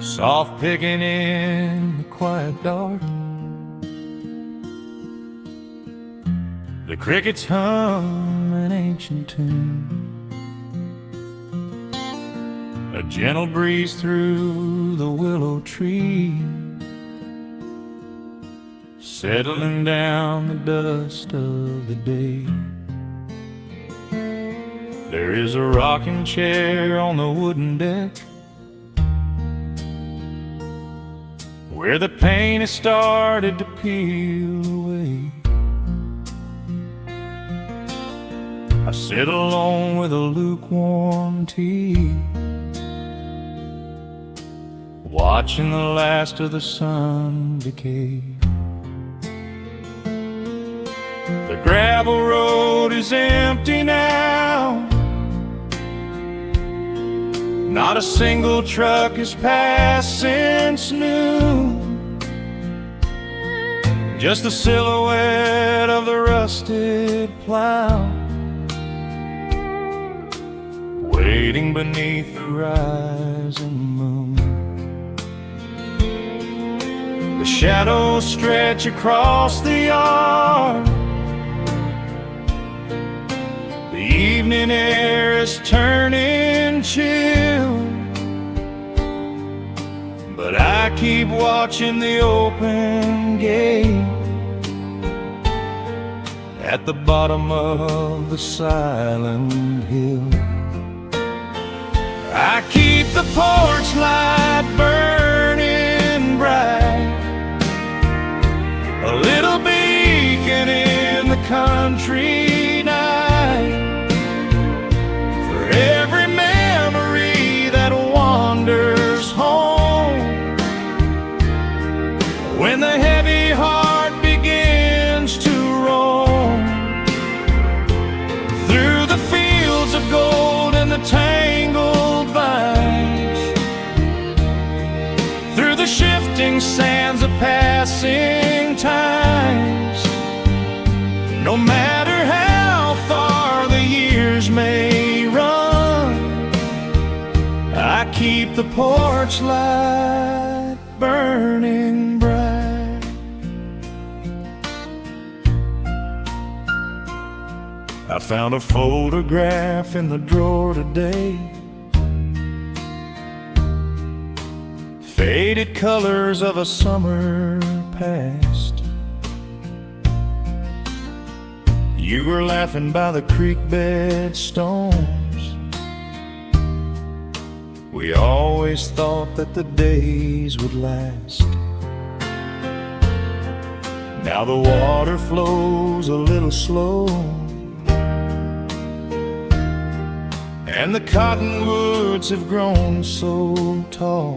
soft picking in the quiet dark. The crickets hum an ancient tune, a gentle breeze through the willow tree, settling down the dust of the day. There is a rocking chair on the wooden deck, where the paint has started to peel away. I sit alone with a lukewarm tea, watching the last of the sun decay. The gravel road is empty now, not a single truck has passed since noon, just the silhouette of the rusted plow, waiting beneath the rising moon. The shadows stretch across the yard, the evening air is turning chill, but I keep watching the open gate at the bottom of the silent hill. I keep the porch light burning bright, a little beacon in the country night, for every memory that wanders home, when the heavy heart begins to roam through the fields of gold and the tangled vines, through the shifting sands of passing times. No matter how far the years may run, I keep the porch light burning bright. I found a photograph in the drawer today, faded colors of a summer past. You were laughing by the creek bed stones. We always thought that the days would last. Now the water flows a little slow, and the cottonwoods have grown so tall,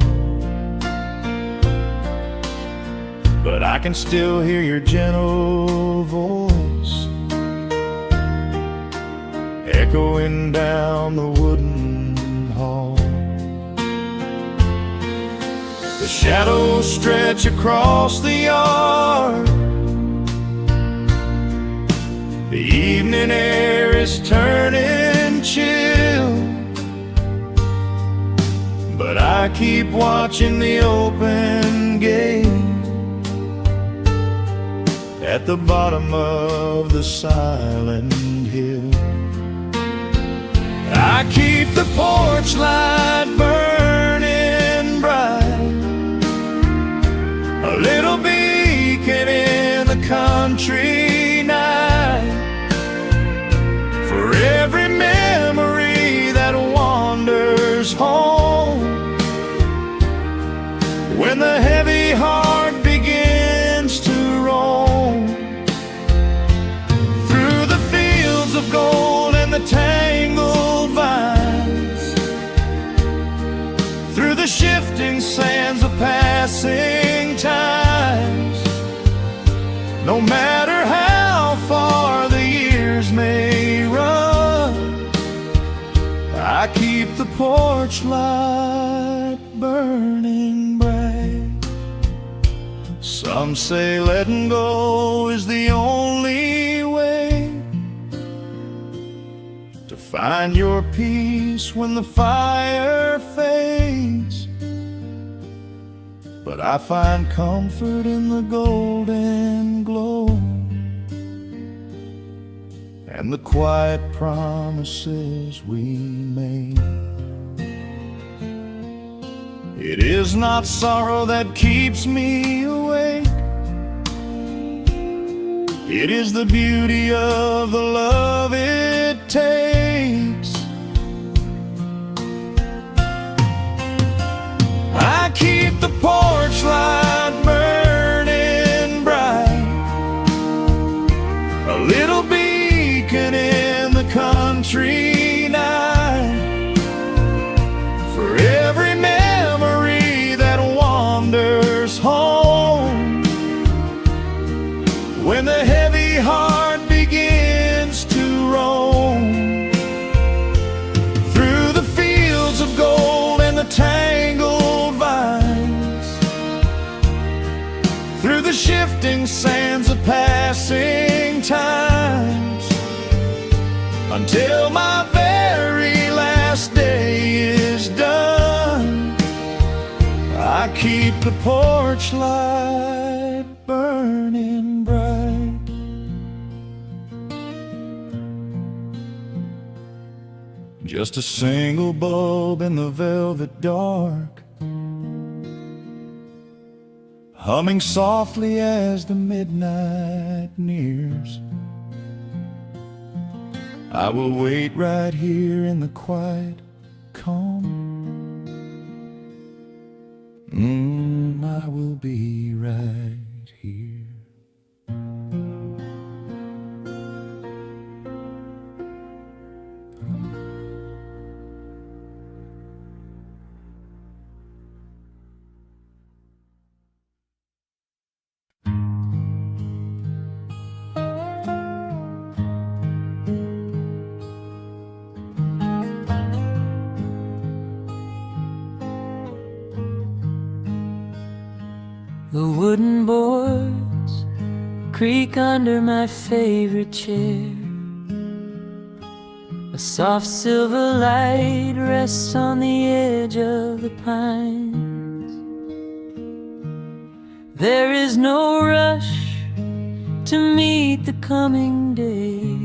but I can still hear your gentle voice echoing down the wooden hall. The shadows stretch across the yard, the evening air is turning chill, but I keep watching the open gate at the bottom of the silent hill. I keep the porch light burning bright, a little beacon in the country night, for every memory that wanders home, when the heavy heart begins to roam through the fields of gold and the tangled vines, through the shifting sands of passing times. No matter how far the years may run, I keep the porch light burning bright. Some say letting go is the only way to find your peace when the fire fades. but I find comfort in the golden glow and the quiet promises we made. It is not sorrow that keeps me awake. It is the beauty of the love it takes. I keep the porch light burning bright, a little beacon in the country night, for every memory that wanders home. When the heavy heart begins to roam through the fields of gold and the tangled vines, through the shifting sands of passing times, until my very last day is done, I keep the porch light burning bright. Just a single bulb in the velvet dark, humming softly as the midnight nears. I will wait right here in the quiet calm. I will be right here. The wooden boards creak under my favorite chair. A soft silver light rests on the edge of the pines. There is no rush to meet the coming day,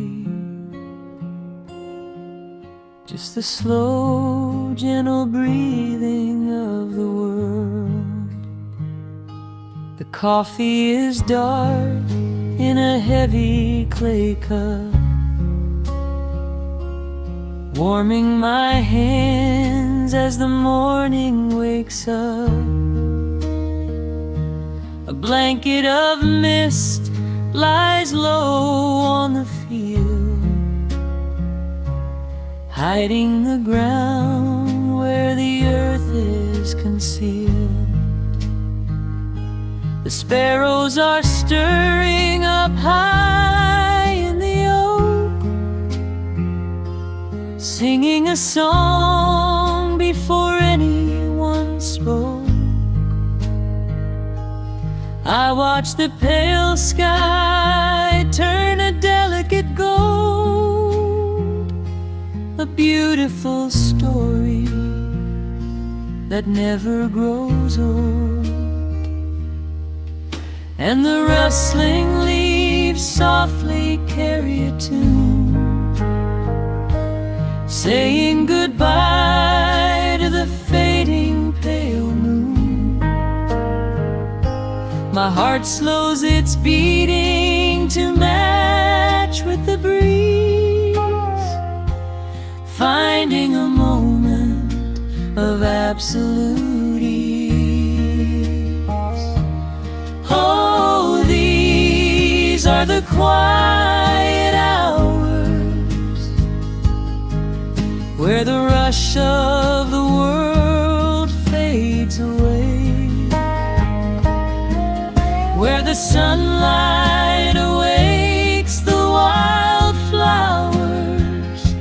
just the slow, gentle breathing of the world. The coffee is dark in a heavy clay cup, warming my hands as the morning wakes up. A blanket of mist lies low on the field, hiding the ground where the earth is concealed. The sparrows are stirring up high in the oak, singing a song before anyone spoke. I watch the pale sky turn a delicate gold, a beautiful story that never grows old. And the rustling leaves softly carry a tune, saying goodbye to the fading pale moon. My heart slows its beating to match with the breeze, finding a moment of absolute ease. Oh, these are the quiet hours where the rush of the world fades away, where the sunlight awakes the wildflowers,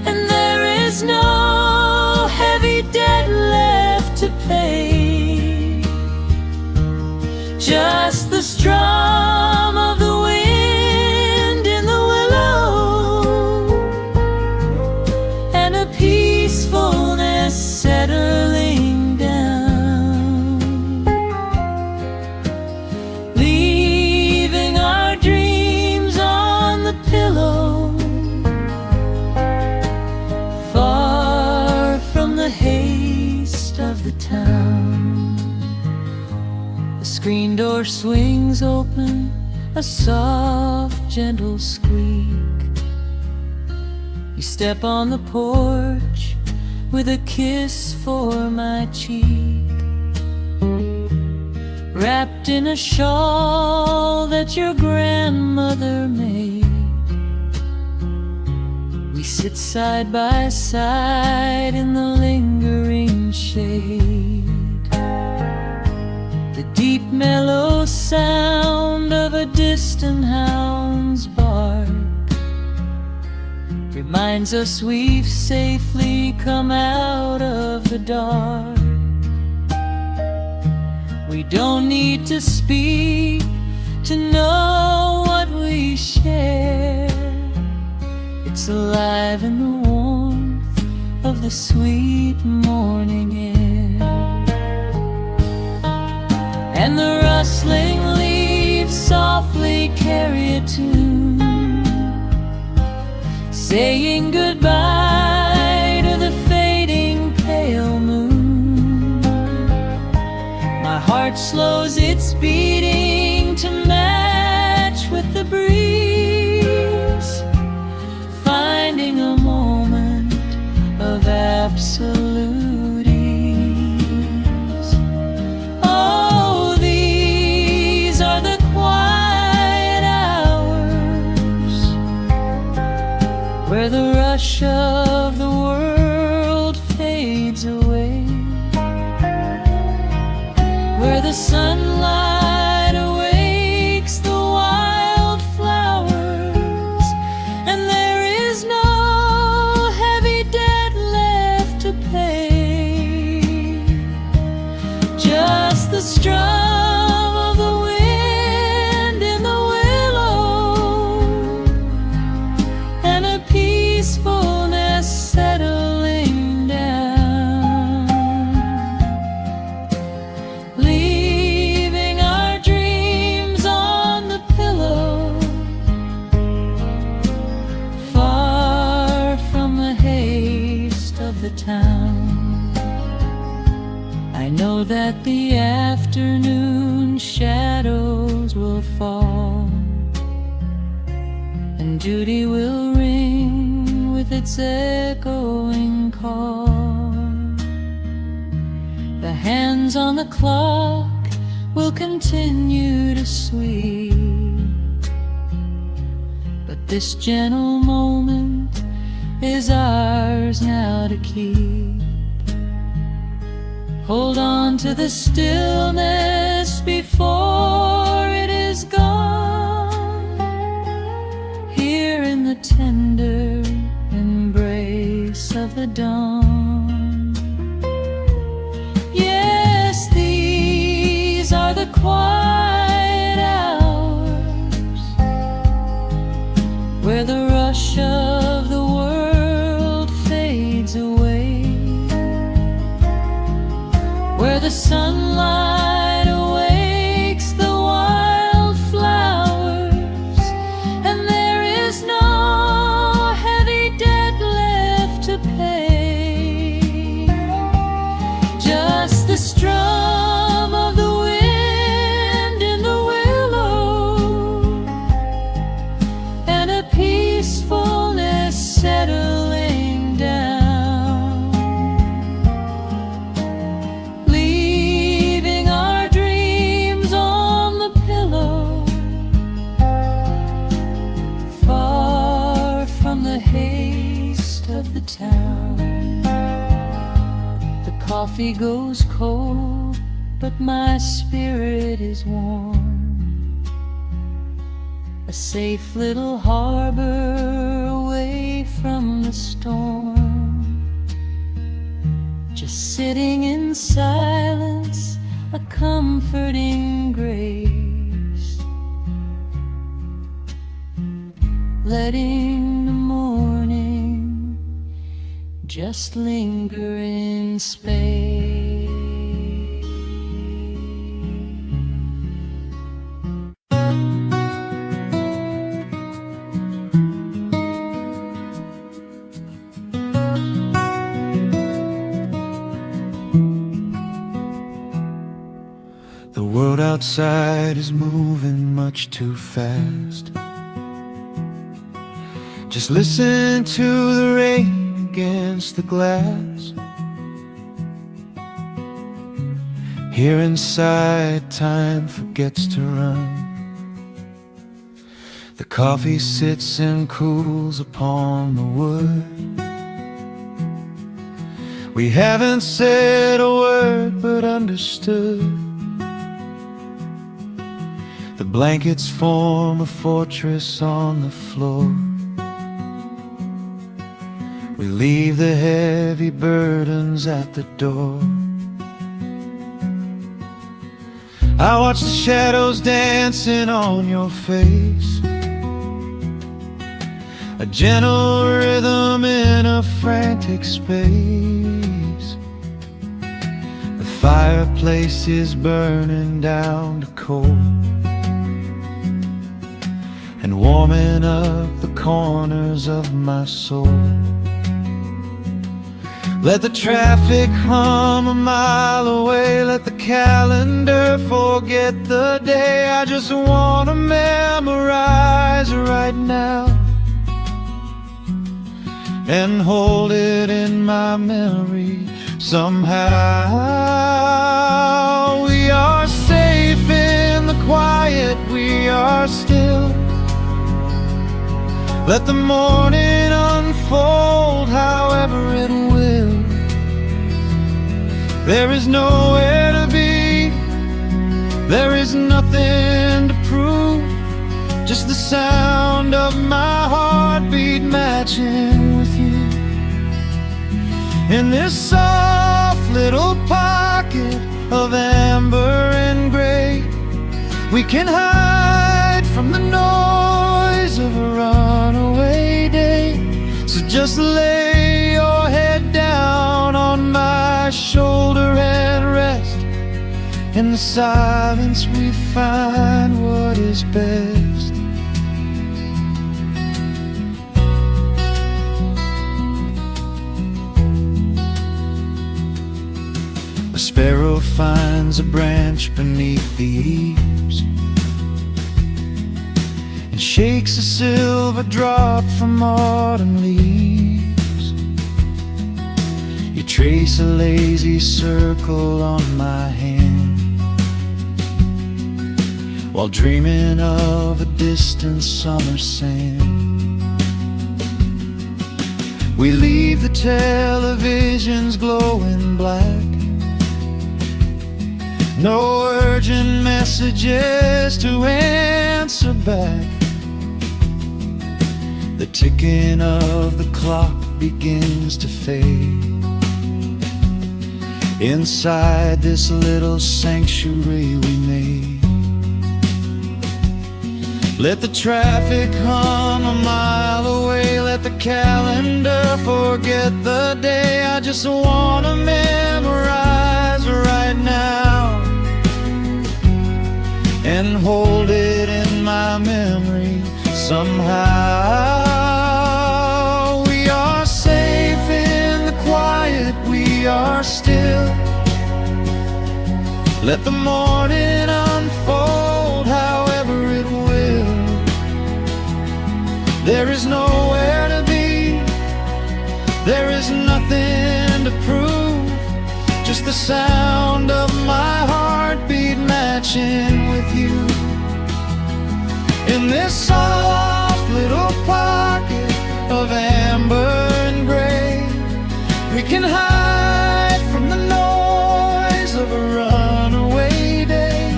and there is no heavy debt left to pay. Just the strum of the wind in the willow, and a peacefulness settling down. door swings open, a soft, gentle squeak. You step on the porch with a kiss for my cheek, wrapped in a shawl that your grandmother made. We sit side by side in the lingering shade. The deep mellow sound of a distant hound's bark reminds us we've safely come out of the dark. We don't need to speak to know what we share. It's alive in the warmth of the sweet morning air. And the rustling leaves softly carry a tune, saying goodbye to the fading pale moon. My heart slows its beating to match with the breeze, finding a moment of absolute ease. Oh, these are the quiet hours where the rush of the world fades away, where the sunlight awakes the wildflowers, and there is no heavy debt left to pay. Just the strum of the wind in the willow, and a peacefulness settling down, leaving our dreams on the pillow, far from the haste of the town. I know that the afternoon shadows will fall, and duty will ring with its echoing call. The hands on the clock will continue to sweep, but this gentle moment is ours now to keep. Hold on to the stillness before it is gone, here in the tender embrace of the dawn. Yes, these are the quiet hours where the rush of the world fades away, where the sunlight awakes the wildflowers, and there is no heavy debt left to pay. Just the strum of the wind in the willow, and a peacefulness settling down, leaving our dreams on the pillow, far from the haste of the town. The coffee goes cold, but my spirit is warm, a safe little harbor away from the storm. Just sitting in silence, a comforting grace, letting the morning just linger in space. The world outside is moving much too fast. Just listen to the rain against the glass. Here inside, time forgets to run. The coffee sits and cools upon the wood. We haven't said a word but understood. The blankets form a fortress on the floor. We leave the heavy burdens at the door. I watch the shadows dancing on your face, a gentle rhythm in a frantic space. The fireplace is burning down to coal and warming up the corners of my soul. Let the traffic hum a mile away, let the calendar forget the day. I just wanna memorize right now and hold it in my memory somehow. We are safe in the quiet, we are still. Let the morning unfold however it will. There is nowhere to be, there is nothing to prove, just the sound of my heartbeat matching with you. In this soft little pocket of amber and gray, we can hide from the noise of a runaway day. So just lay your head down on my shoulder and rest. In the silence we find what is best. A sparrow finds a branch beneath the eaves and shakes a silver drop from autumn leaves. You trace a lazy circle on my hand while dreaming of a distant summer sand. We leave the televisions glowing black, no urgent messages to answer back. The ticking of the clock begins to fade inside this little sanctuary we made. Let the traffic hum a mile away, let the calendar forget the day. I just wanna memorize right now and hold it in my memory somehow. We are safe in the quiet, we are still. Let the morning unfold however it will. There is nowhere to be, there is nothing to prove, just the sound of my heartbeat matching with you. In this soft little pocket of amber and gray, we can hide from the noise of a runaway day.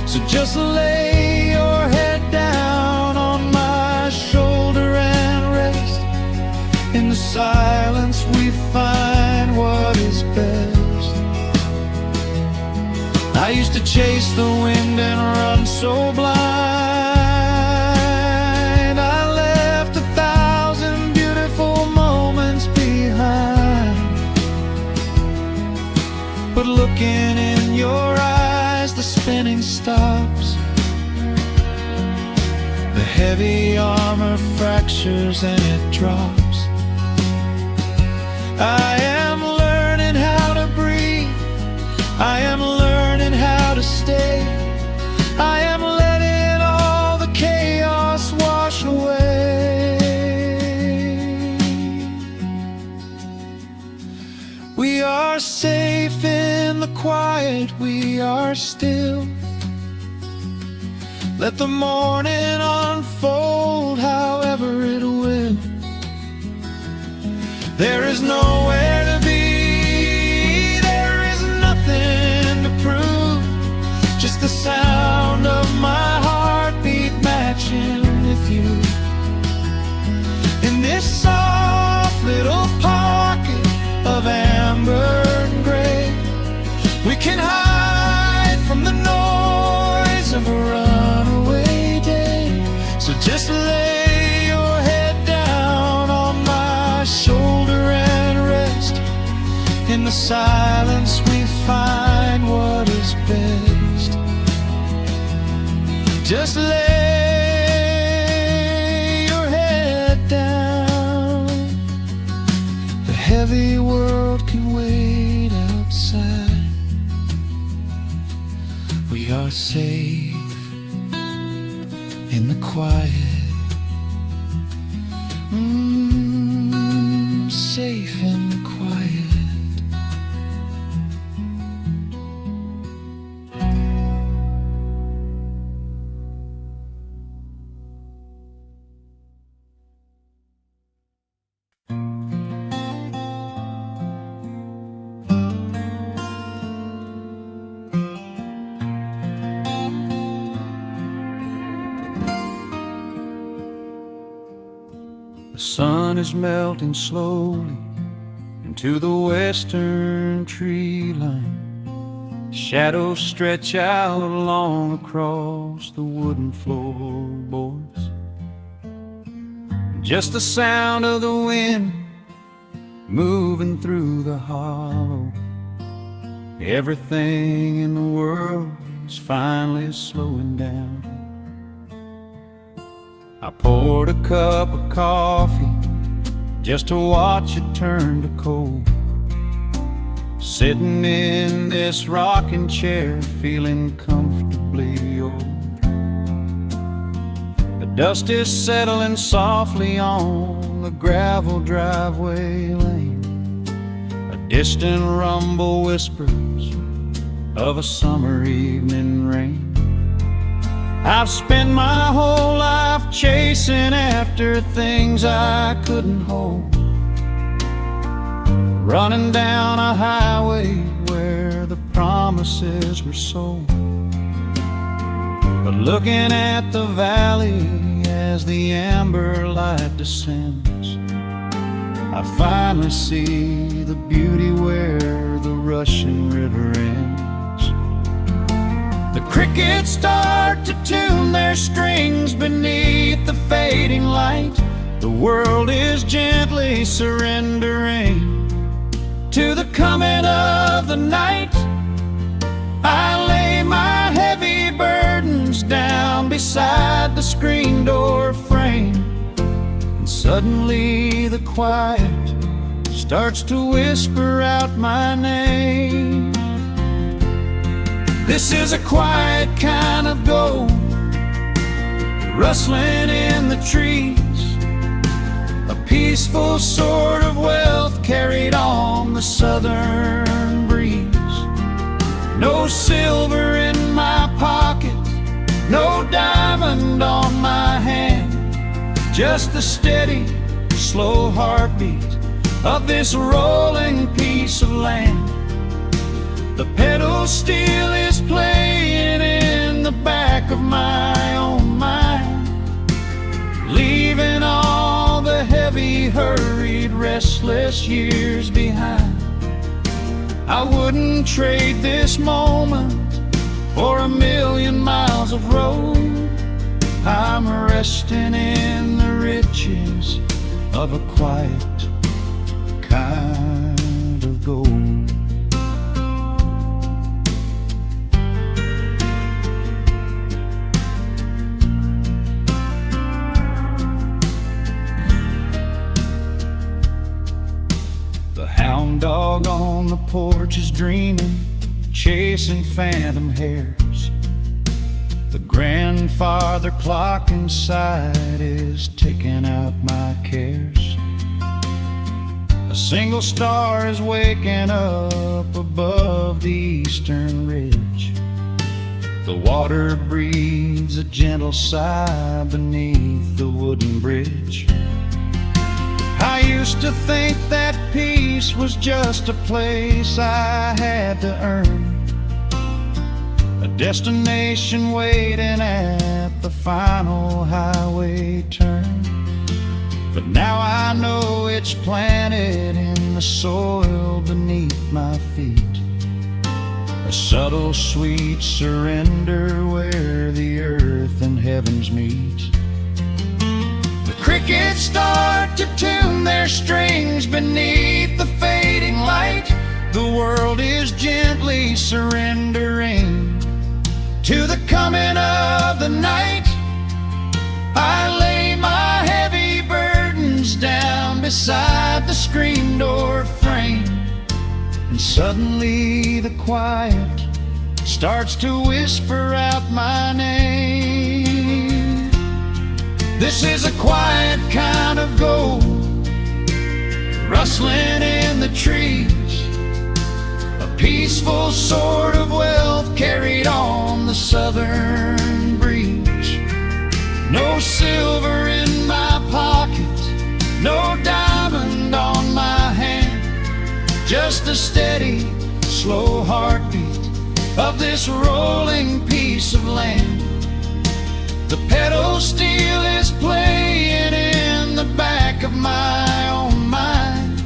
So just lay your head down on my shoulder and rest. In the silence we find what is best. I used to chase the wind and run so blind. I left 1,000 beautiful moments behind. But looking in your eyes, the spinning stops. The heavy armor fractures and it drops. I am learning how to breathe, I am learning how to stay. are safe in the quiet, we are still. Let the morning unfold however it will. There is nowhere to be, there is nothing to prove, just the sound of my heartbeat matching with you. In this soft little pocket of amber and gray, we can hide from the noise of a runaway day. So just lay your head down on my shoulder and rest. In the silence we find what is best. Just lay your head down. The heavy world can wait outside. We are safe in the quiet. Safe in the quiet. The sun is melting slowly into the western tree line. Shadows stretch out long across the wooden floorboards. Just the sound of the wind moving through the hollow. Everything in the world is finally slowing down. I poured a cup of coffee just to watch it turn to cold. Sitting in this rocking chair, feeling comfortably old. The dust is settling softly on the gravel driveway lane. A distant rumble whispers of a summer evening rain. I've spent my whole life chasing after things I couldn't hold, running down a highway where the promises were sold. But looking at the valley as the amber light descends, I finally see the beauty where the rushing river ends. The crickets start to tune their strings beneath the fading light. The world is gently surrendering to the coming of the night. I lay my heavy burdens down beside the screen door frame, and suddenly the quiet starts to whisper out my name. This is a quiet kind of gold, rustling in the trees, a peaceful sort of wealth carried on the southern breeze. No silver in my pocket, no diamond on my hand, just the steady, slow heartbeat of this rolling piece of land. The pedal steel is playing in the back of my own mind, leaving all the heavy, hurried, restless years behind. I wouldn't trade this moment for 1,000,000 miles of road. I'm resting in the riches of a quiet kind of gold. Hound dog on the porch is dreaming, chasing phantom hares. The grandfather clock inside is taking out my cares. A single star is waking up above the eastern ridge. The water breathes a gentle sigh beneath the wooden bridge. I used to think that peace was just a place I had to earn, a destination waiting at the final highway turn. But now I know it's planted in the soil beneath my feet, a subtle sweet surrender where the earth and heavens meet. The crickets start to tune their strings beneath the fading light. The world is gently surrendering to the coming of the night. I lay my heavy burdens down beside the screen door frame, and suddenly the quiet starts to whisper out my name. This is a quiet kind of gold, rustling in the trees, a peaceful sort of wealth carried on the southern breeze. No silver in my pocket, no diamond on my hand, just the steady, slow heartbeat of this rolling piece of land. The pedal steel is playing in the back of my own mind,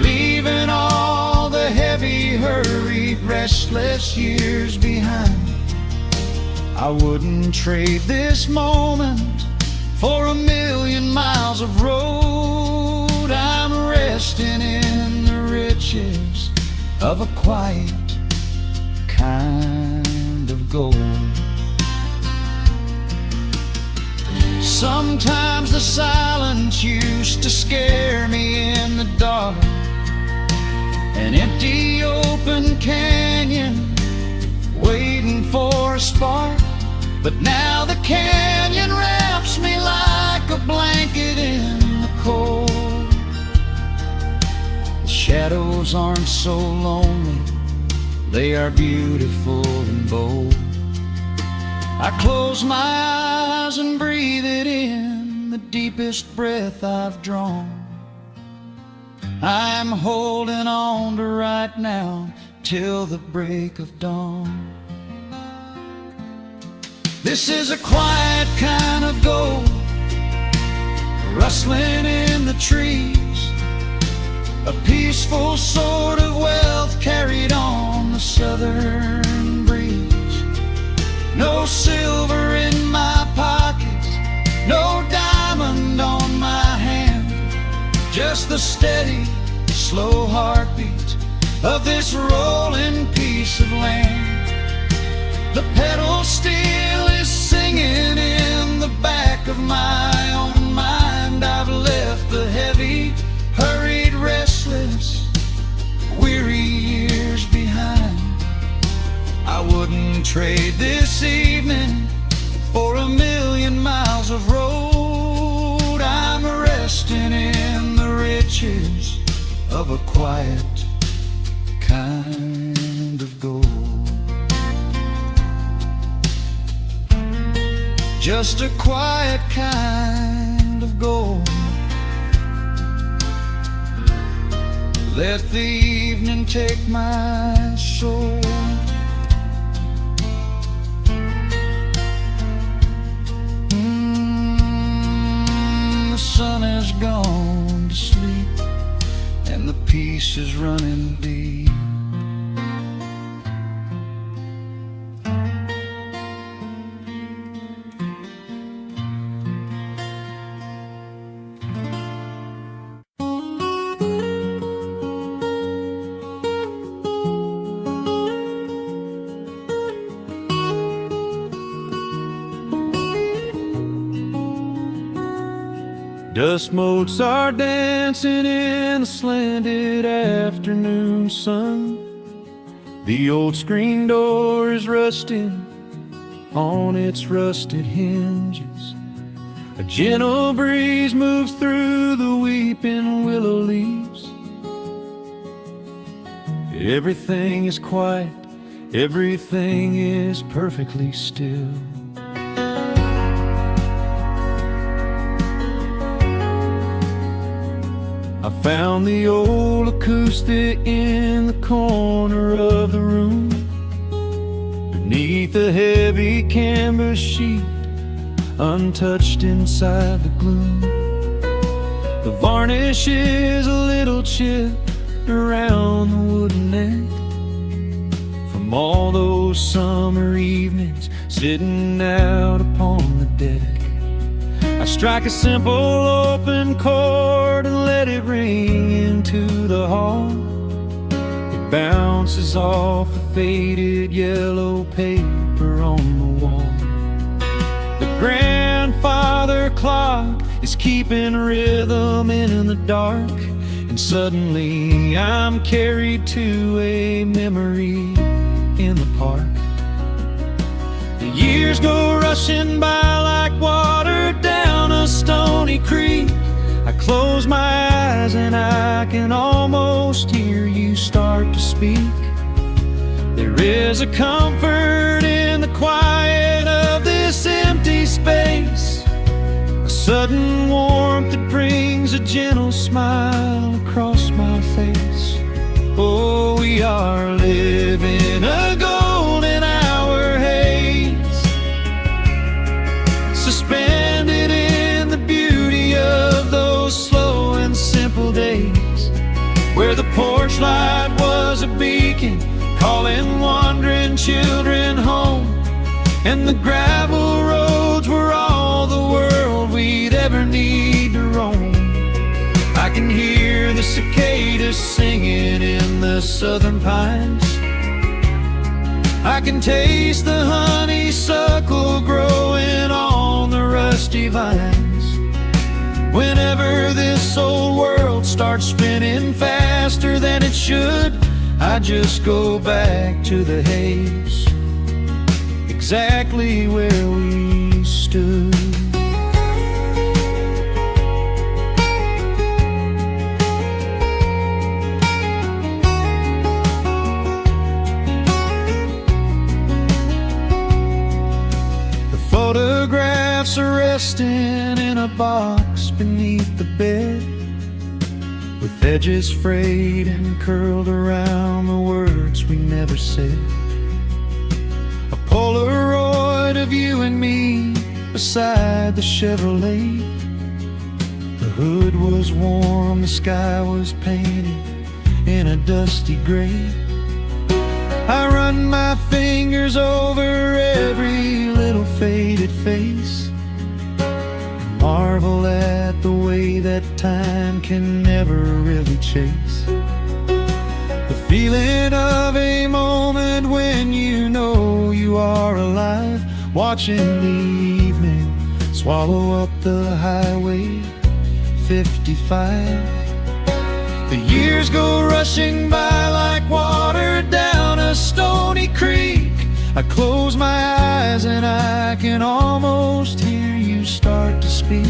leaving all the heavy, hurried, restless years behind. I wouldn't trade this moment for 1,000,000 miles of road. I'm resting in the riches of a quiet kind of gold. Sometimes the silence used to scare me in the dark, an empty open canyon waiting for a spark. But now the canyon wraps me like a blanket in the cold. The shadows aren't so lonely, they are beautiful and bold. I close my eyes and breathe it in, the deepest breath I've drawn. I'm holding on to right now till the break of dawn. This is a quiet kind of gold, rustling in the trees, a peaceful sort of wealth carried on the southern breeze. No silver in my pocket, no diamond on my hand, just the steady, slow heartbeat of this rolling piece of land. The pedal steel is singing in the back of my own mind. I've left the heavy, hurried, restless, weary years behind. I wouldn't trade this evening for 1,000,000 miles of road. I'm resting in the riches of a quiet kind of gold. Just a quiet kind of gold. Let the evening take my soul. The sun has gone to sleep and the peace is running deep. Dust motes are dancing in the slanted afternoon sun. The old screen door is rusting on its rusted hinges. A gentle breeze moves through the weeping willow leaves. Everything is quiet, everything is perfectly still. I found the old acoustic in the corner of the room, beneath a heavy canvas sheet, untouched inside the gloom. The varnish is a little chipped around the wooden neck, from all those summer evenings sitting out upon the deck. I strike a simple open chord and let it ring into the hall. It bounces off the faded yellow paper on the wall. The grandfather clock is keeping rhythm in the dark, and suddenly I'm carried to a memory in the park. The years go rushing by like water down a stony creek. I close my eyes and I can almost hear you start to speak. There is a comfort in the quiet of this empty space, a sudden warmth that brings a gentle smile across my face. Oh, we are living a golden hour haze, suspended in the beauty of those slow and simple days, where the porch light was a beacon calling wandering children home, and the gravel roads were all the world we'd ever need to roam. I can hear the cicadas singing in the southern pines. I can taste the honeysuckle growing on the rusty vines. Whenever this old world starts spinning faster than it should, I just go back to the haze, exactly where we stood. Photographs are resting in a box beneath the bed, with edges frayed and curled around the words we never said. A Polaroid of you and me beside the Chevrolet. The hood was warm, the sky was painted in a dusty gray. I run my fingers over every little faded face, marvel at the way that time can never really chase. The feeling of a moment when you know you are alive, watching the evening swallow up the highway 55. The years go rushing by like water down a stony creek. I close my eyes and I can almost hear you start to speak.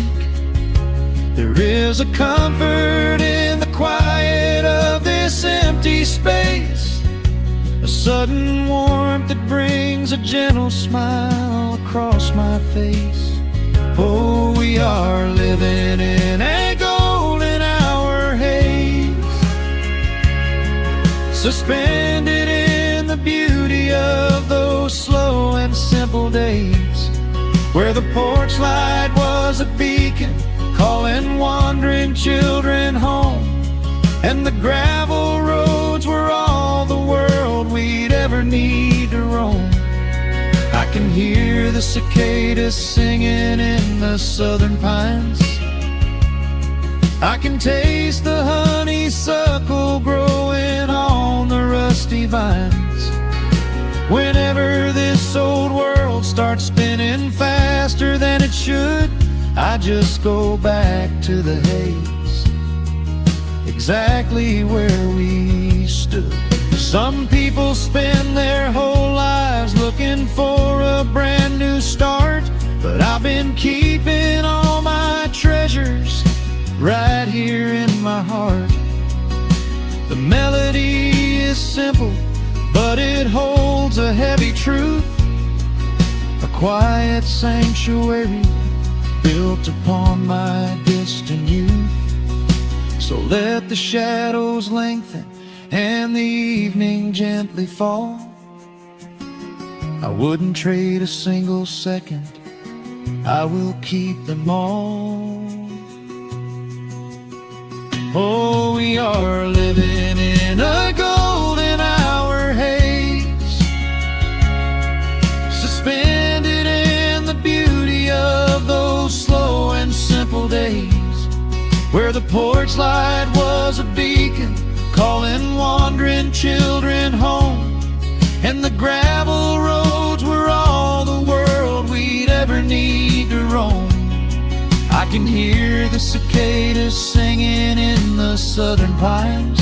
There is a comfort in the quiet of this empty space, a sudden warmth that brings a gentle smile across my face. Oh, we are living in a golden hour haze, suspended in the beauty of those slow and simple days, where the porch light was a beacon calling wandering children home, and the gravel roads were all the world we'd ever need to roam. I can hear the cicadas singing in the southern pines. I can taste the honeysuckle growing on the rusty vines. Whenever this old world starts spinning faster than it should, I just go back to the haze, exactly where we stood. Some people spend their whole lives looking for a brand new start, but I've been keeping all my treasures right here in my heart. The melody is is simple, but it holds a heavy truth. A quiet sanctuary built upon my distant youth. So let the shadows lengthen and the evening gently fall. I wouldn't trade a single second, I will keep them all. Oh, we are living in a golden hour haze, suspended in the beauty of those slow and simple days, where the porch light was a beacon calling wandering children home, and the gravel roads were all the world we'd ever need to roam. I can hear the cicadas singing in the southern pines.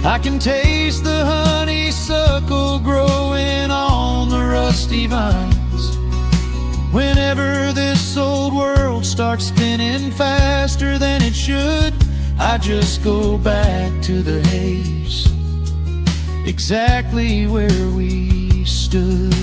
I can taste the honeysuckle growing on the rusty vines. Whenever this old world starts spinning faster than it should, I just go back to the haze, exactly where we stood.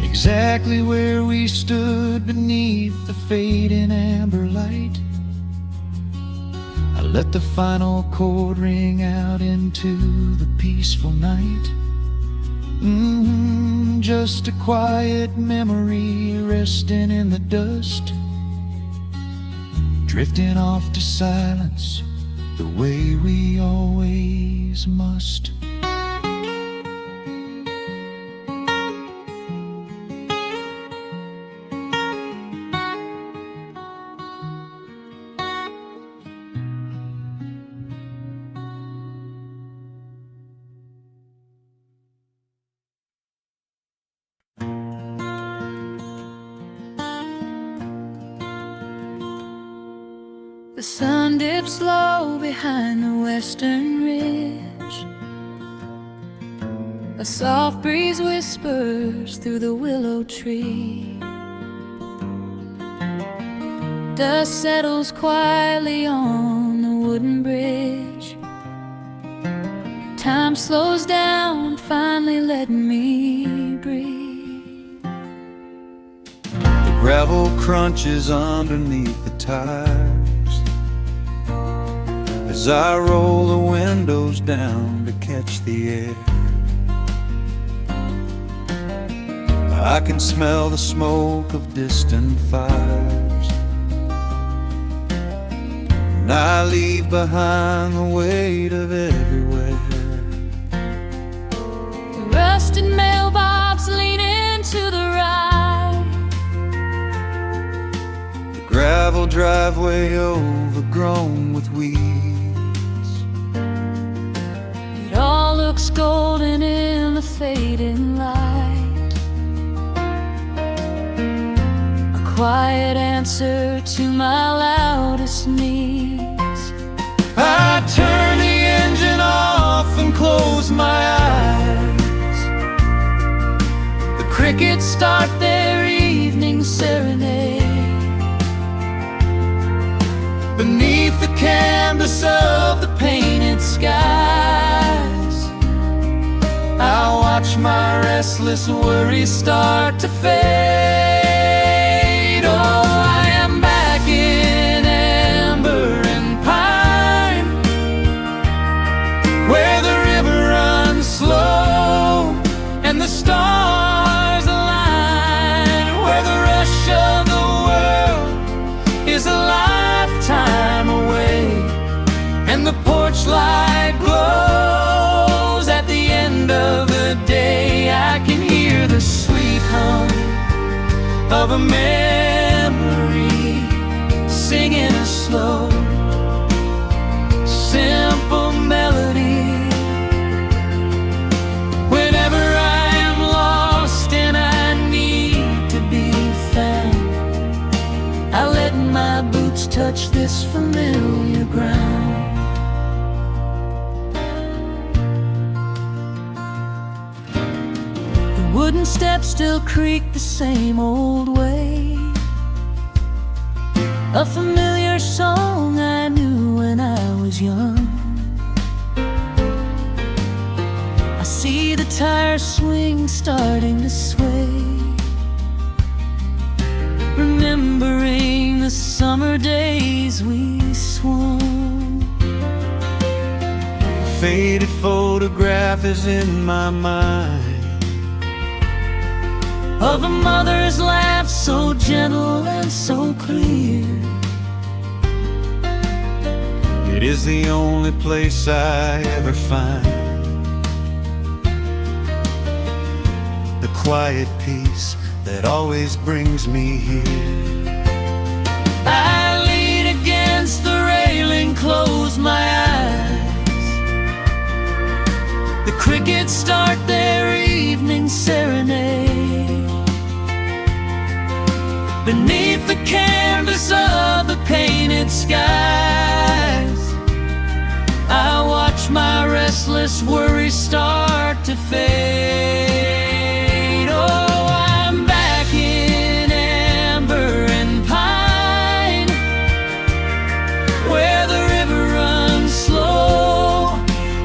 Exactly where we stood beneath the fading amber light. I let the final chord ring out into the peaceful night. Just a quiet memory resting in the dust, drifting off to silence the way we always must. The sun dips low behind the western ridge. A soft breeze whispers through the willow tree. Dust settles quietly on the wooden bridge. Time slows down, finally letting me breathe. The gravel crunches underneath the tires as I roll the windows down to catch the air. I can smell the smoke of distant fires, and I leave behind the weight of everywhere. The rusted mailbox leaning to the right, The gravel driveway overgrown with weeds. it all looks golden in the fading light. A quiet answer to my loudest needs. I turn the engine off and close my eyes. The crickets start their evening serenade. Beneath the canvas of the painted skies, I watch my restless worries start to fade. Oh, I am back in amber and pine, where the river runs slow and the stars align, where the rush of the world is a lifetime away, and the porch light glows at the end of the day. I can hear the sweet hum of a memory singing a slow, simple melody. Whenever I am lost and I need to be found, I let my boots touch this familiar ground. wooden steps still creak the same old way. A familiar song I knew when I was young. I see the tire swing starting to sway, remembering the summer days we swung. A faded photograph is in my mind of a mother's laugh, so gentle and so clear. It is the only place I ever find the quiet peace that always brings me here. I lean against the railing, close my eyes. The crickets start their evening serenade. Beneath the canvas of the painted skies, I watch my restless worries start to fade. Oh, I'm back in amber and pine, where the river runs slow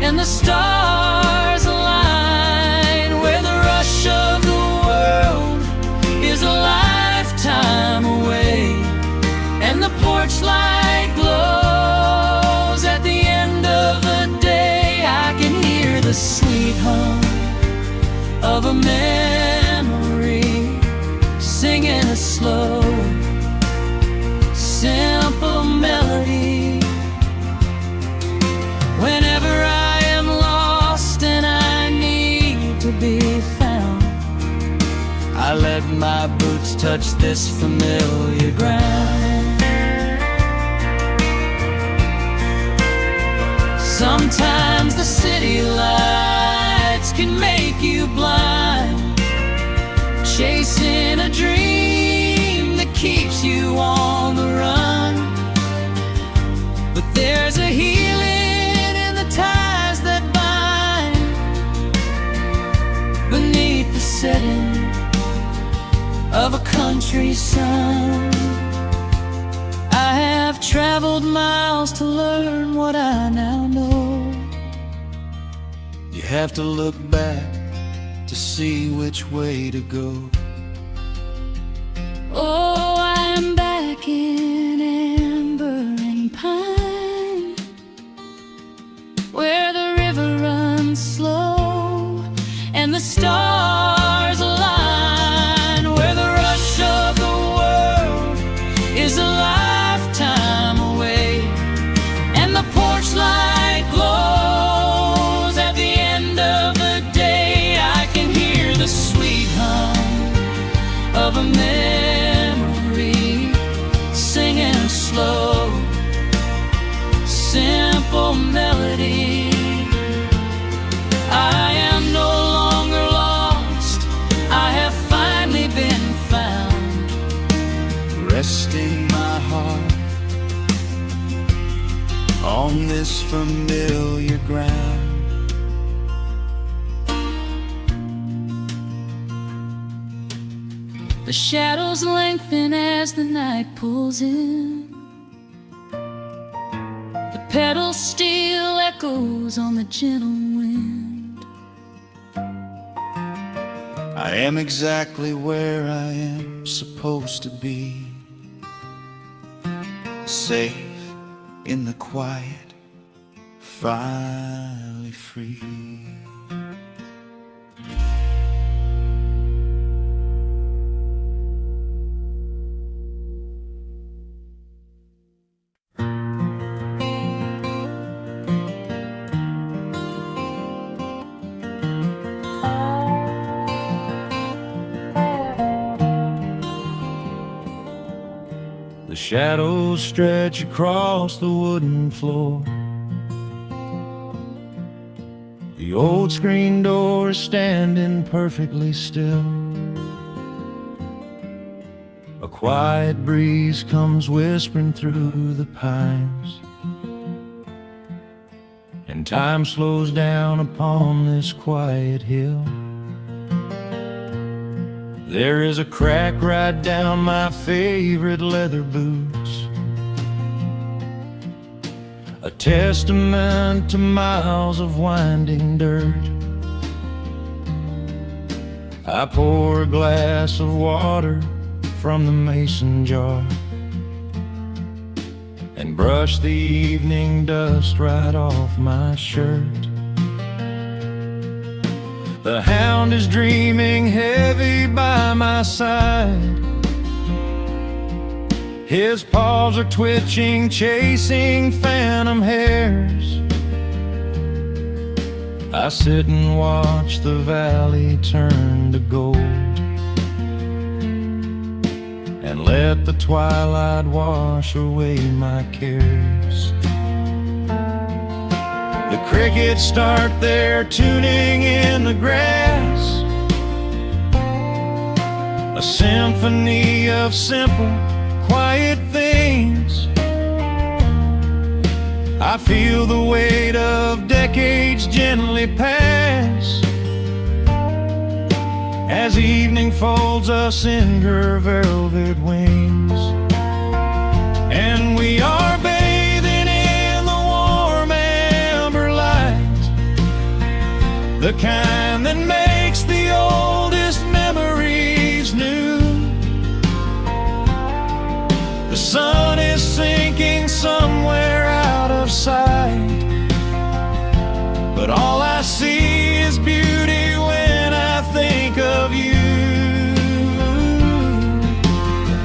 and the stars align, where the rush of the world is a lifetime away, and the porch light glows at the end of the day. I can hear the sweet hum of a memory, singing a slow, simple melody. Whenever I am lost and I need to be found, I let my boots touch this familiar ground. Sometimes the city lights can make you blind, chasing a dream that keeps you on the run. But there's a healing in the ties that bind beneath the setting of a country sun. I have traveled miles to learn what I now know. You have to look back to see which way to go. Oh, I'm back in amber and pine, where the river runs slow and the stars align, where the rush of the world is a lifetime away, and the porch light glows at the end of the day. I can hear the sweet hum of a memory, singing a slow, simple melody. I am no longer lost, I have finally been found, Resting my heart on this familiar ground. the shadows lengthen as the night pulls in. The pedal steel echoes on the gentle wind. I am exactly where I am supposed to be, safe in the quiet, finally free. The shadows stretch across the wooden floor. The old screen door is standing perfectly still. A quiet breeze comes whispering through the pines, and time slows down upon this quiet hill. There is a crack right down my favorite leather boots, a testament to miles of winding dirt. I pour a glass of water from the mason jar and brush the evening dust right off my shirt. The hound is dreaming heavy by my side. His paws are twitching, chasing phantom hares. I sit and watch the valley turn to gold and let the twilight wash away my cares. The crickets start their tuning in the grass, a symphony of simple, quiet things. I feel the weight of decades gently pass as evening folds us in her velvet wings. And we are bathing in the warm amber light, the kind that makes the oldest memories new. The sun is sinking somewhere out of sight, but all I see is beauty when I think of you.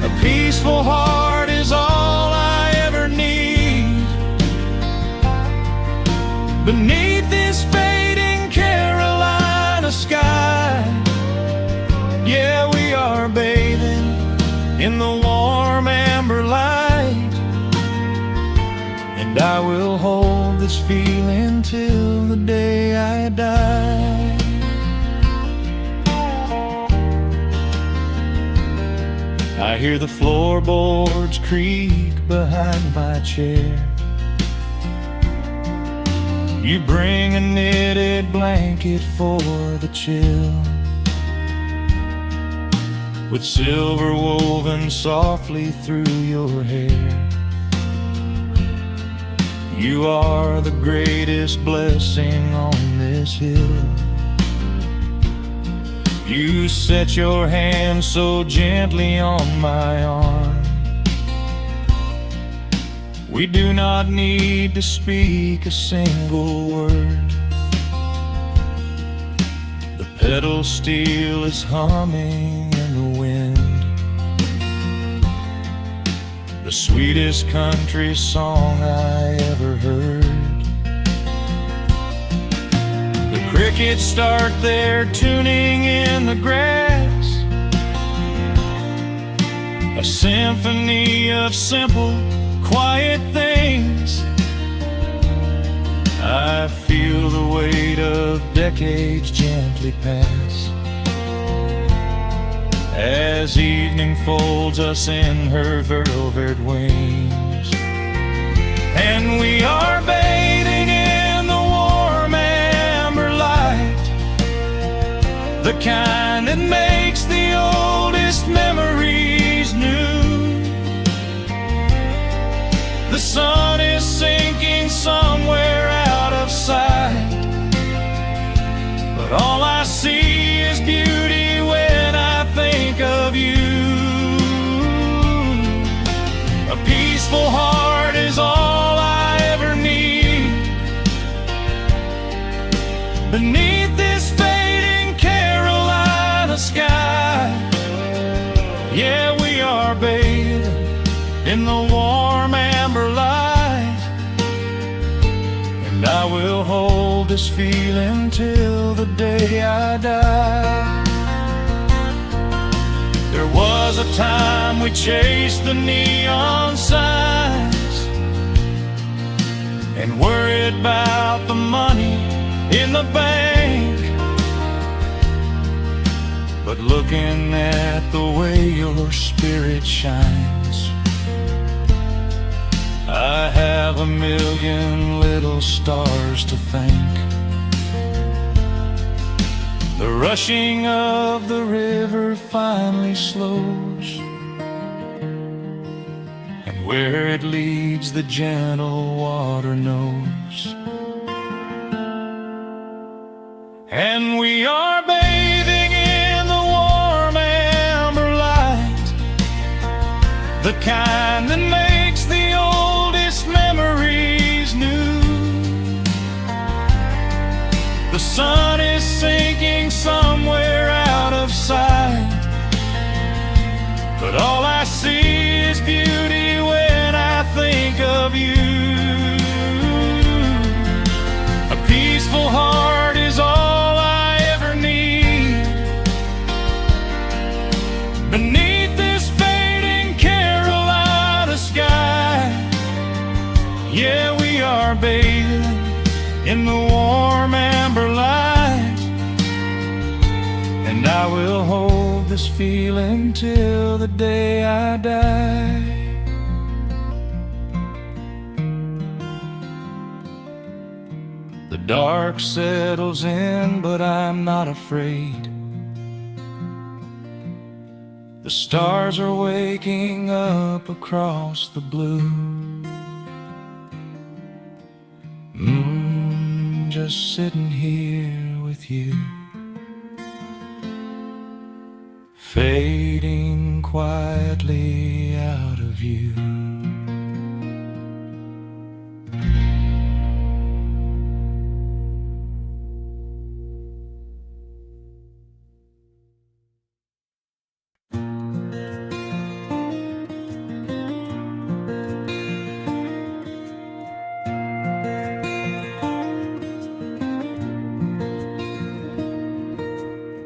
A peaceful heart is all I ever need beneath this fading Carolina sky. Yeah, we are bathing in the warm amber light, and I will hold this feeling till the day I die. I hear the floorboards creak behind my chair. You bring a knitted blanket for the chill, with silver woven softly through your hair. You are the greatest blessing on this hill. You set your hand so gently on my arm. We do not need to speak a single word. The pedal steel is humming in the wind, the sweetest country song I ever heard. The crickets start their tuning in the grass, a symphony of simple, quiet things. I feel the weight of decades gently pass as evening folds us in her velvet wings. And we are bathing in the warm amber light, the kind that makes the oldest memories new. The sun is sinking somewhere out of sight, but all I see is beauty when I think of you. A peaceful heart is all I ever need beneath this fading Carolina sky. Yeah, we are bathing in the warm amber light, and I will hold this feeling till the day I die. There was a time we chased the neon signs and worried about the money in the bank, but looking at the way your spirit shines, I have a million little stars to thank. The rushing of the river finally slows, and where it leads the gentle water knows. And we are bathing in the warm amber light, the kind that makes the oldest memories new. The sun is sinking somewhere out of sight, but all I see is beauty when I think of you. A peaceful heart is all I ever need. Beneath this fading Carolina sky, yeah, we are bathing in the warm amber light, and I will hold this feeling till the day I die. The dark settles in, but I'm not afraid. The stars are waking up across the blue. Just sitting here with you, fading quietly out of view.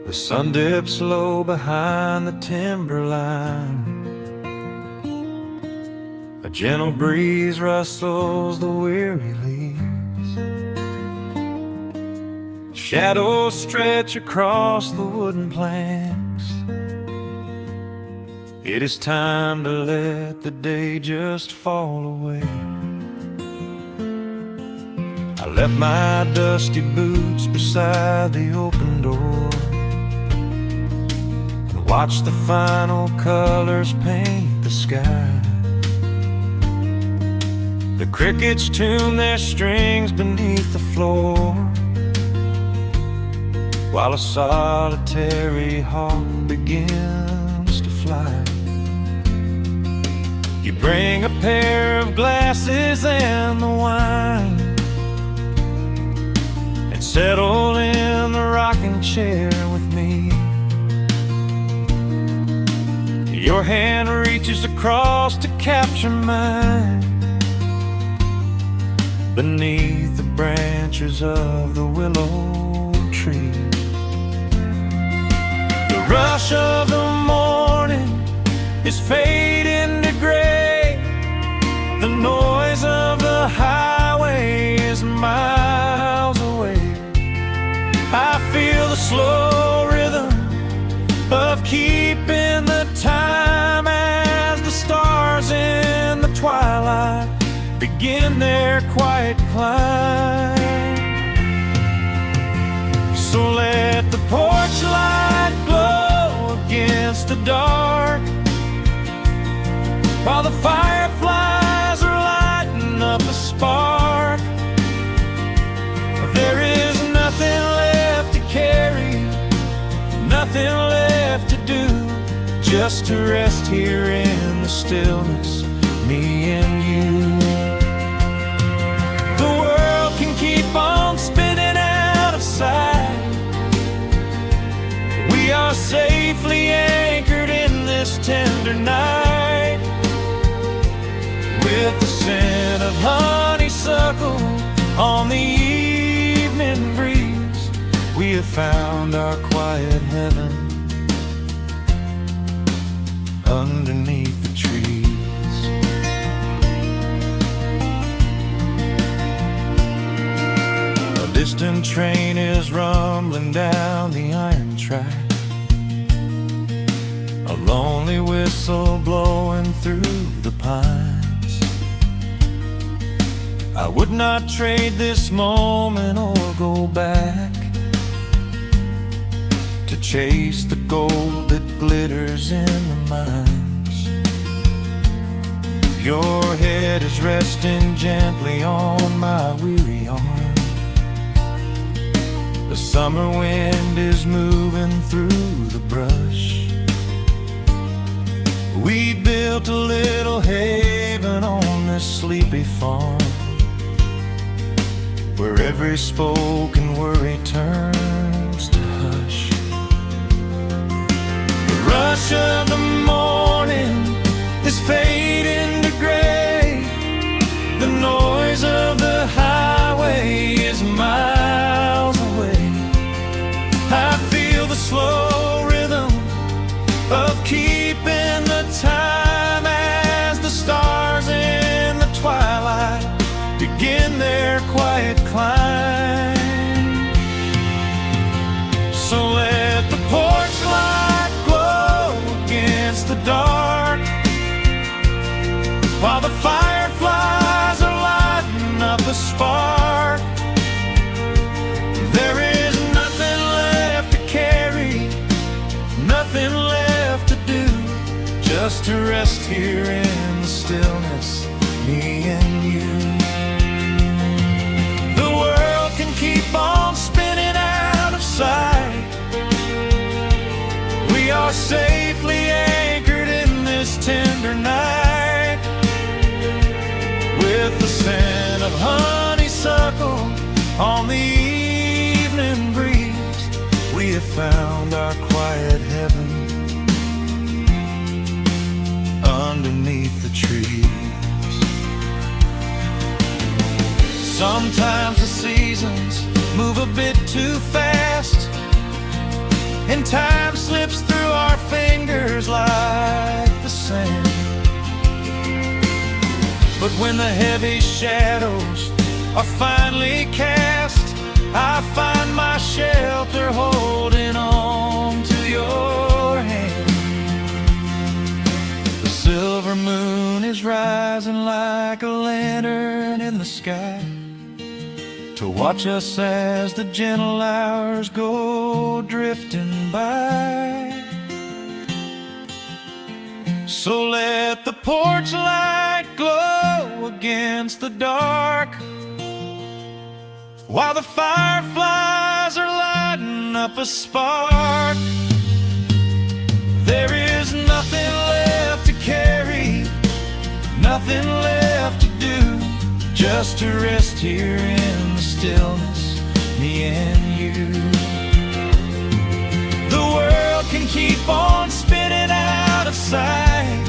The sun dips low behind the timberline. A gentle breeze rustles the weary leaves. Shadows stretch across the wooden planks. It is time to let the day just fall away. I left my dusty boots beside the open door, watch the final colors paint the sky. The crickets tune their strings beneath the floor, while a solitary hawk begins to fly. You bring a pair of glasses and the wine, and settle in the rocking chair with me. Your hand reaches across to capture mine, beneath the branches of the willow tree. The rush of the morning is fading to gray. The noise of the highway is miles away. I feel the slow rhythm of keeping the time as the stars in the twilight begin their quiet climb. So let the porch light glow against the dark, while the fireflies are lighting up a spark. There is nothing left to carry, nothing left to do, just to rest here in the stillness, me and you. The world can keep on spinning out of sight. We are safely anchored in this tender night, with the scent of honeysuckle on the evening breeze. We have found our quiet heaven underneath the trees. A distant train is rumbling down the iron track, a lonely whistle blowing through the pines. I would not trade this moment or go back. chase the gold that glitters in the mines. Your head is resting gently on my weary arm. The summer wind is moving through the brush. We built a little haven on this sleepy farm, where every spoken worry turns to hush. The rush of the morning is fading to gray. The noise of the highway is miles away. I feel the slow rhythm of keeping the time as the stars in the twilight begin their quiet climb. So let the porch light glow against the dark, while the fireflies are lighting up a spark. There is nothing left to carry, nothing left to do, just to rest here in the stillness, me and you. The world can keep on spinning out of sight. We are safely anchored in this tender night. With the scent of honeysuckle on the evening breeze, we have found our quiet heaven underneath the trees. Sometimes the seasons move a bit too fast, and time slips through our fingers like the sand. But when the heavy shadows are finally cast, I find my shelter holding on to your hand. The silver moon is rising like a lantern in the sky, to watch us as the gentle hours go drifting by. So let the porch light glow against the dark, while the fireflies are lighting up a spark. There is nothing left to carry, nothing left to do, just to rest here in the stillness, me and you. The world can keep on spinning out of sight.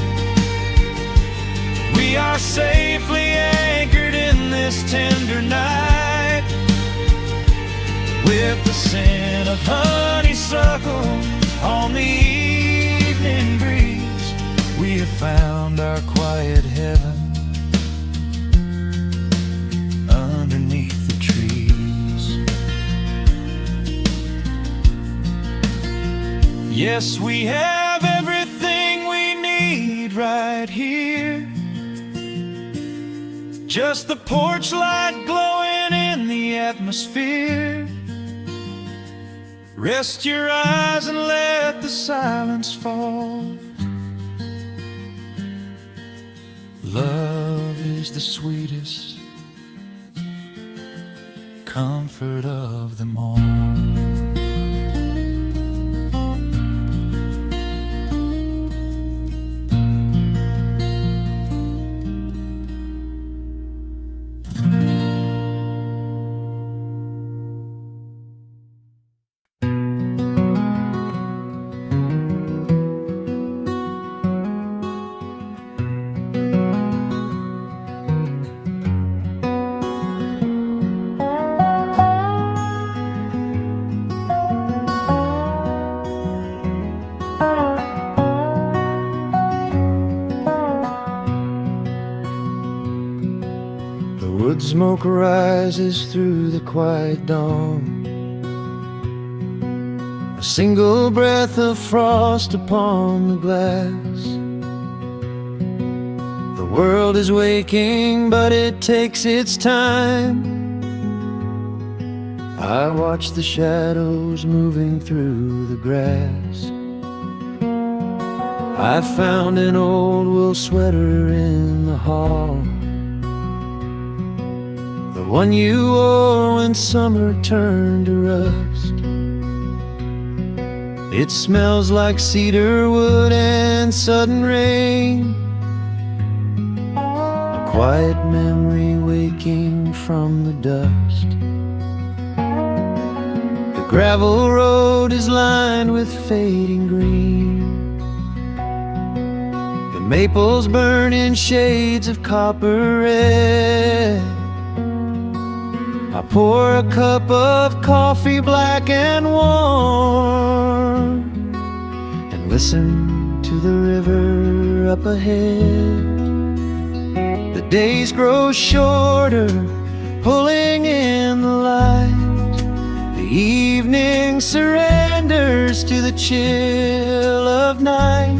We are safely anchored in this tender night. With the scent of honeysuckle on the evening breeze, we have found our quiet heaven underneath the trees. Yes, we have everything we need right here. Just the porch light glowing in the atmosphere. Rest your eyes and let the silence fall. Love is the sweetest comfort of them all. Wood smoke rises through the quiet dawn, a single breath of frost upon the glass. The world is waking, but it takes its time. I watch the shadows moving through the grass. I found an old wool sweater in the hall, the one you wore when summer turned to rust. It smells like cedar wood and sudden rain, a quiet memory waking from the dust. The gravel road is lined with fading green, the maples burn in shades of copper red. I pour a cup of coffee black and warm, and listen to the river up ahead. The days grow shorter, pulling in the light. The evening surrenders to the chill of night.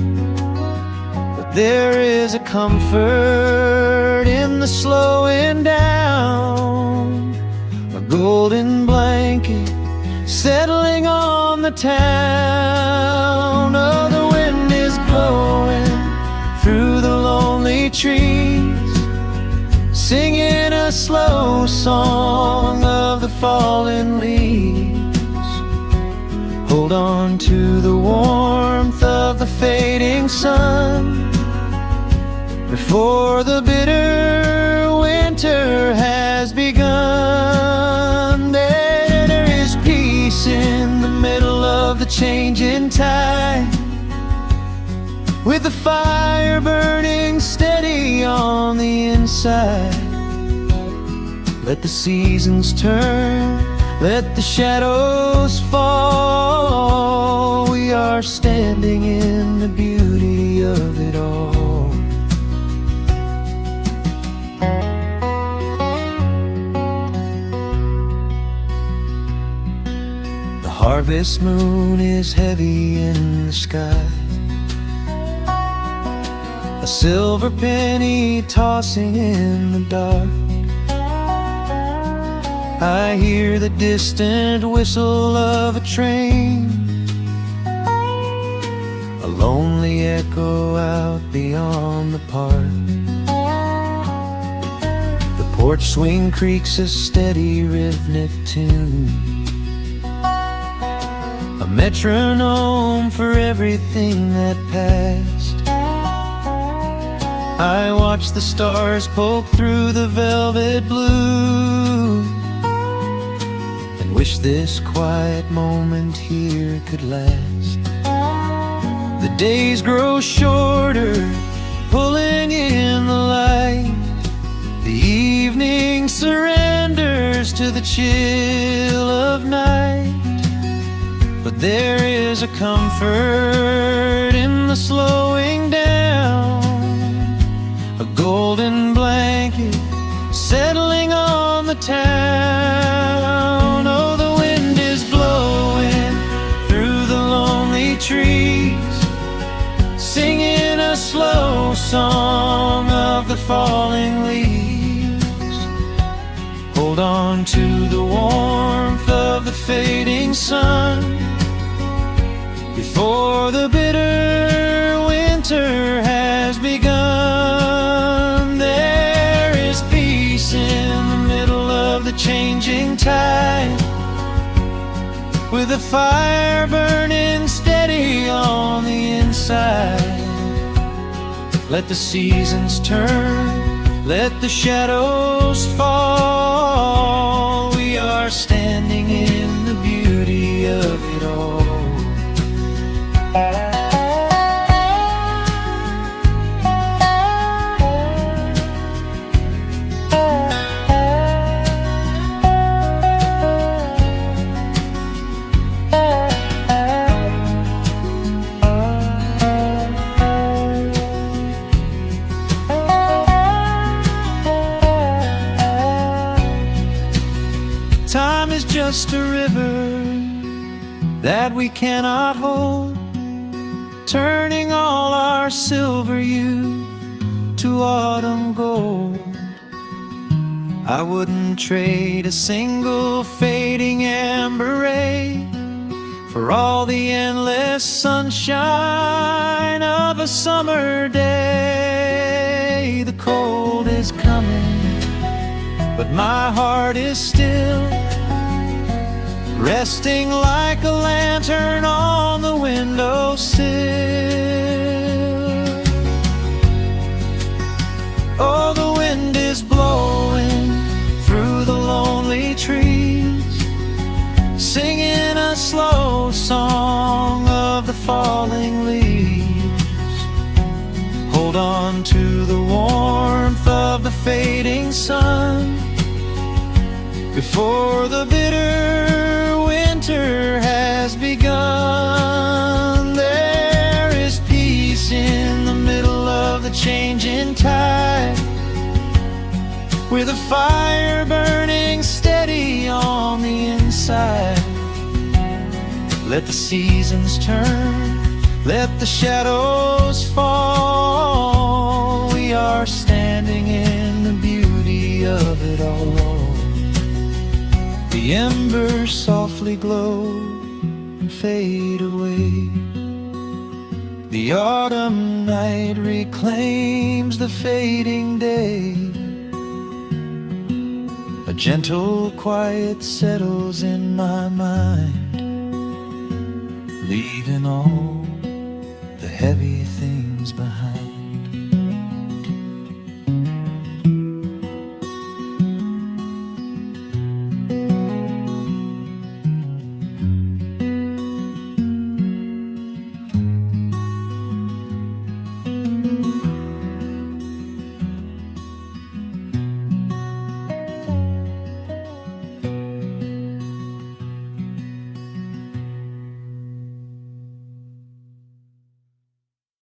But there is a comfort in the slowing down, a golden blanket settling on the town. Oh, the wind is blowing through the lonely trees, singing a slow song of the fallen leaves. Hold on to the warmth of the fading sun before the bitter winter has begun. There is peace in the middle of the changing tide, with the fire burning steady on the inside. Let the seasons turn, let the shadows fall. We are standing in the beauty of it all. The harvest moon is heavy in the sky, a silver penny tossing in the dark. I hear the distant whistle of a train, a lonely echo out beyond the park. The porch swing creaks a steady rhythmic tune, a metronome for everything that passed. I watch the stars poke through the velvet blue, and wish this quiet moment here could last. The days grow shorter, pulling in the light. The evening surrenders to the chill of night. But there is a comfort in the slowing down, a golden blanket settling on the town. Oh, the wind is blowing through the lonely trees, singing a slow song of the falling leaves. Hold on to the warmth of the fading sun before the bitter winter has begun. There is peace in the middle of the changing tide, with a fire burning steady on the inside. Let the seasons turn, let the shadows fall. We are standing in the beauty of it all. Time is just a river that we cannot hold, turning all our silver youth to autumn gold. I wouldn't trade a single fading amber ray for all the endless sunshine of a summer day. The cold is coming, but my heart is still resting like a lantern on the windowsill. Oh, the wind is blowing through the lonely trees, singing a slow song of the falling leaves. Hold on to the warmth of the fading sun before the bitter winter has begun. There is peace in the middle of the changing tide, with a fire burning steady on the inside. Let the seasons turn, let the shadows fall. We are standing in the beauty of it all. The embers softly glow and fade away. The autumn night reclaims the fading day. A gentle quiet settles in my mind, leaving all